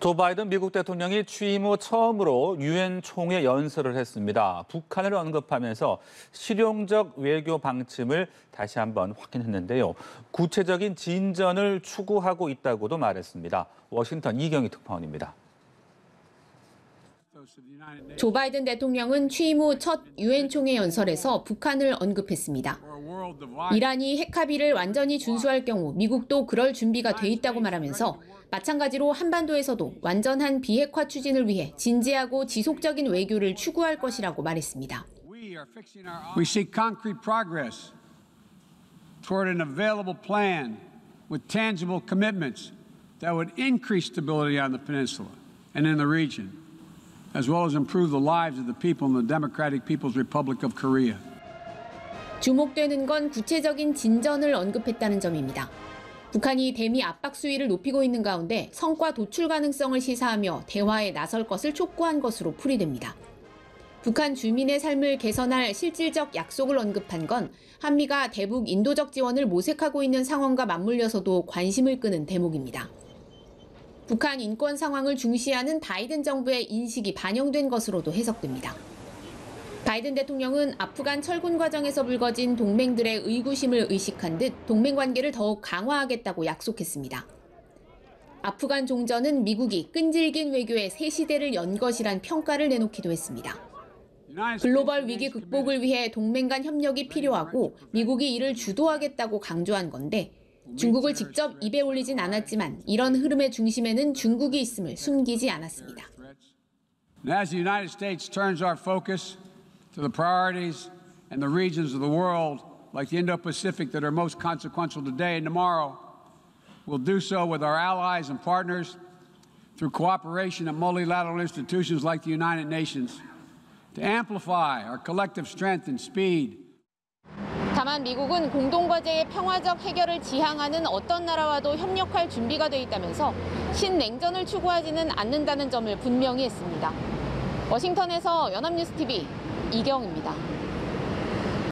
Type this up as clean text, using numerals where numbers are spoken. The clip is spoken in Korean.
조 바이든 미국 대통령이 취임 후 처음으로 유엔 총회 연설을 했습니다. 북한을 언급하면서 실용적 외교 방침을 다시 한번 확인했는데요. 구체적인 진전을 추구하고 있다고도 말했습니다. 워싱턴 이경희 특파원입니다. 조 바이든 대통령은 취임 후 첫 유엔 총회 연설에서 북한을 언급했습니다. 이란이 핵 합의를 완전히 준수할 경우 미국도 그럴 준비가 돼 있다고 말하면서 마찬가지로 한반도에서도 완전한 비핵화 추진을 위해 진지하고 지속적인 외교를 추구할 것이라고 말했습니다. We seek concrete progress toward an available plan with tangible commitments that would increase stability on the peninsula and in the region, as well as improve the lives of the people in the Democratic People's Republic of Korea. 주목되는 건 구체적인 진전을 언급했다는 점입니다. 북한이 대미 압박 수위를 높이고 있는 가운데 성과 도출 가능성을 시사하며 대화에 나설 것을 촉구한 것으로 풀이됩니다. 북한 주민의 삶을 개선할 실질적 약속을 언급한 건 한미가 대북 인도적 지원을 모색하고 있는 상황과 맞물려서도 관심을 끄는 대목입니다. 북한 인권 상황을 중시하는 바이든 정부의 인식이 반영된 것으로도 해석됩니다. 바이든 대통령은 아프간 철군 과정에서 불거진 동맹들의 의구심을 의식한 듯 동맹 관계를 더욱 강화하겠다고 약속했습니다. 아프간 종전은 미국이 끈질긴 외교의 새 시대를 연 것이란 평가를 내놓기도 했습니다. 글로벌 위기 극복을 위해 동맹 간 협력이 필요하고 미국이 이를 주도하겠다고 강조한 건데 중국을 직접 입에 올리진 않았지만 이런 흐름의 중심에는 중국이 있음을 숨기지 않았습니다. As the United States turns our focus to the priorities and the regions of the world, like the Indo-Pacific, that are most consequential today and tomorrow, we'll do so with our allies and partners through cooperation at multilateral institutions like the United Nations to amplify our collective strength and speed. 다만 미국은 공동과제의 평화적 해결을 지향하는 어떤 나라와도 협력할 준비가 돼 있다면서 신냉전을 추구하지는 않는다는 점을 분명히 했습니다. 워싱턴에서 연합뉴스TV 이경입니다.